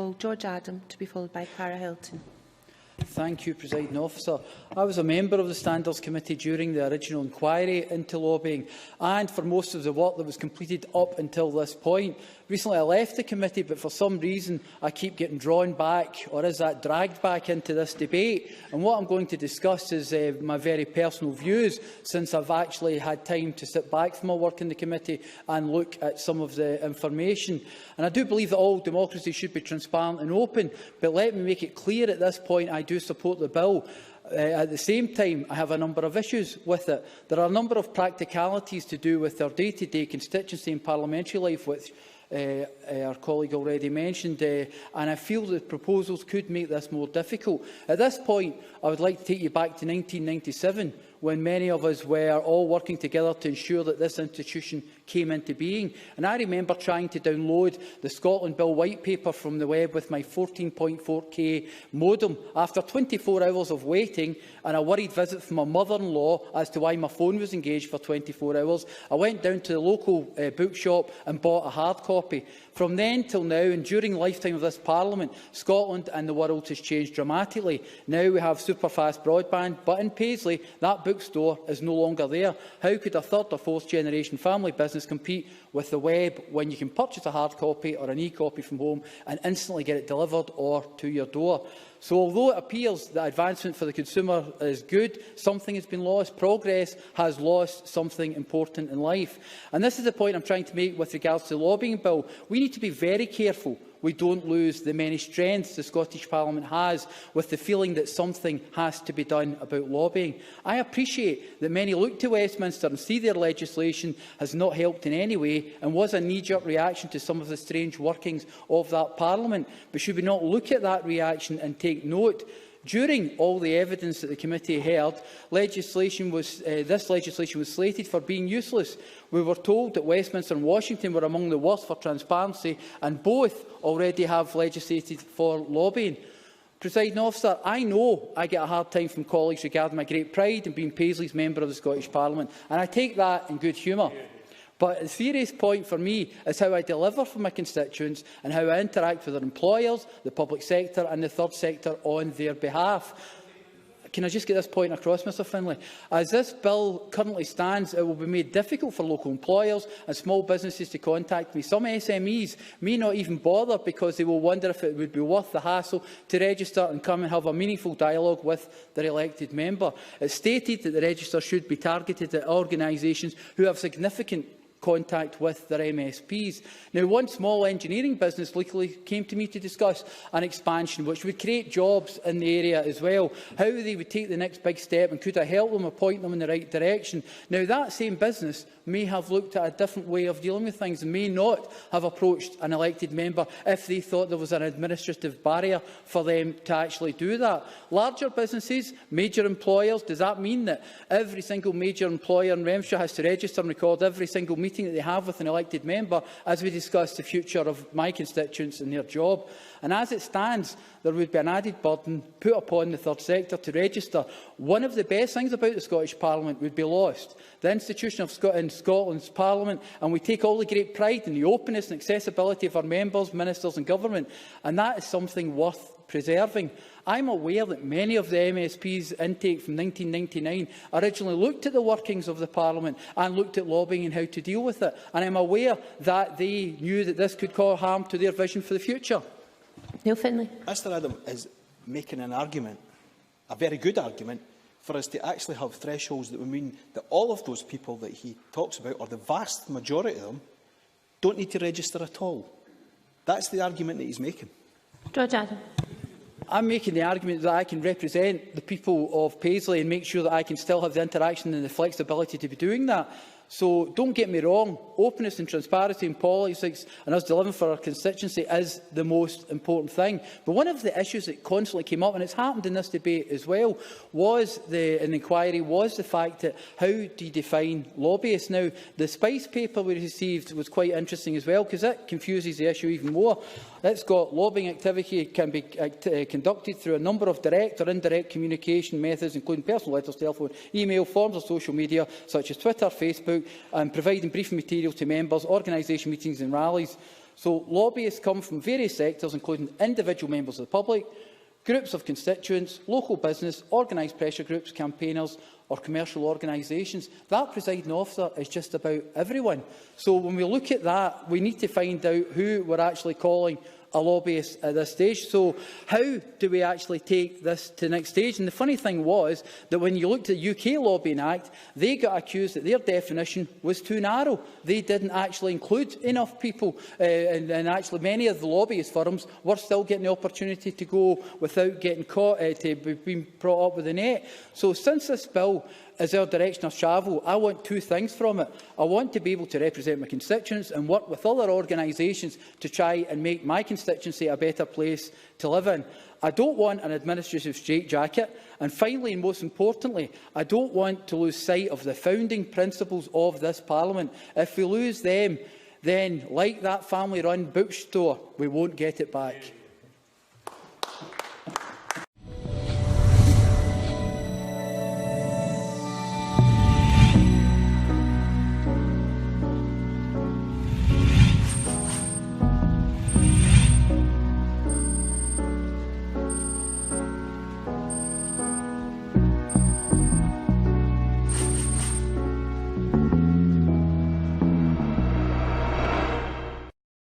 call George Adam, to be followed by Cara Hilton. Thank you, Presiding Officer. I was a member of the Standards Committee during the original inquiry into lobbying and for most of the work that was completed up until this point. Recently I left the committee, but for some reason I keep getting drawn back, or is that dragged back into this debate. And what I'm going to discuss is my very personal views, since I've actually had time to sit back from my work in the committee and look at some of the information. And I do believe that all democracy should be transparent and open, but let me make it clear at this point I do support the bill. At the same time, I have a number of issues with it. There are a number of practicalities to do with their day-to-day constituency and parliamentary life, which our colleague already mentioned, and I feel that proposals could make this more difficult. At this point, I would like to take you back to 1997, when many of us were all working together to ensure that this institution came into being. And I remember trying to download the Scotland Bill White Paper from the web with my 14.4K modem. After 24 hours of waiting and a worried visit from my mother-in-law as to why my phone was engaged for 24 hours, I went down to the local bookshop and bought a hard copy. From then till now, and during the lifetime of this Parliament, Scotland and the world has changed dramatically. Now we have super-fast broadband, but in Paisley, that bookstore is no longer there. How could a third or fourth generation family business compete with the web when you can purchase a hard copy or an e-copy from home and instantly get it delivered or to your door? So although it appears that advancement for the consumer is good, something has been lost. Progress has lost something important in life. And this is the point I'm trying to make with regards to the lobbying bill. We need to be very careful we don't lose the many strengths the Scottish Parliament has with the feeling that something has to be done about lobbying. I appreciate that many look to Westminster and see their legislation has not helped in any way and was a knee-jerk reaction to some of the strange workings of that Parliament. But should we not look at that reaction and take note? During all the evidence that the committee heard, this legislation was slated for being useless. We were told that Westminster and Washington were among the worst for transparency, and both already have legislated for lobbying. Presiding Officer, I know I get a hard time from colleagues regarding my great pride in being Paisley's member of the Scottish Parliament, and I take that in good humour. But the serious point for me is how I deliver for my constituents and how I interact with their employers, the public sector and the third sector on their behalf. Can I just get this point across, Mr Finlay? As this bill currently stands, it will be made difficult for local employers and small businesses to contact me. Some SMEs may not even bother because they will wonder if it would be worth the hassle to register and come and have a meaningful dialogue with their elected member. It's stated that the register should be targeted at organisations who have significant contact with their MSPs. Now, one small engineering business locally came to me to discuss an expansion which would create jobs in the area as well, how they would take the next big step and could I help them or point them in the right direction. Now, that same business may have looked at a different way of dealing with things and may not have approached an elected member if they thought there was an administrative barrier for them to actually do that. Larger businesses, major employers, does that mean that every single major employer in Renfrewshire has to register and record every single meeting that they have with an elected member as we discuss the future of my constituents and their job? And as it stands, there would be an added burden put upon the third sector to register. One of the best things about the Scottish Parliament would be lost. The institution of Scotland's Parliament, and we take all the great pride in the openness and accessibility of our members, ministers and government, and that is something worth preserving. I'm aware that many of the MSP's intake from 1999 originally looked at the workings of the Parliament and looked at lobbying and how to deal with it, and I'm aware that they knew that this could cause harm to their vision for the future. Neil Finlay. Mr Adam is making an argument, a very good argument, for us to actually have thresholds that would mean that all of those people that he talks about, or the vast majority of them, don't need to register at all. That's the argument that he's making. George Adam. I'm making the argument that I can represent the people of Paisley and make sure that I can still have the interaction and the flexibility to be doing that. So don't get me wrong, openness and transparency in politics and us delivering for our constituency is the most important thing. But one of the issues that constantly came up, and it's happened in this debate as well, was an inquiry, was the fact that how do you define lobbyists? Now, the Spice paper we received was quite interesting as well, because it confuses the issue even more. It's got lobbying activity can be conducted through a number of direct or indirect communication methods, including personal letters, telephone, email, forms of social media, such as Twitter, Facebook, and providing briefing materials to members, organisation meetings and rallies. So lobbyists come from various sectors, including individual members of the public, groups of constituents, local business, organised pressure groups, campaigners or commercial organisations. That, presiding officer, is just about everyone. So when we look at that, we need to find out who we're actually calling a lobbyist at this stage. So how do we actually take this to the next stage? And the funny thing was that when you looked at the UK Lobbying Act, they got accused that their definition was too narrow. They didn't actually include enough people, and actually many of the lobbyist firms were still getting the opportunity to go without getting caught, to being brought up with the net. So since this bill is our direction of travel, I want two things from it. I want to be able to represent my constituents and work with other organisations to try and make my constituency a better place to live in. I don't want an administrative straitjacket. And finally, and most importantly, I don't want to lose sight of the founding principles of this Parliament. If we lose them, then, like that family-run bookstore, we won't get it back.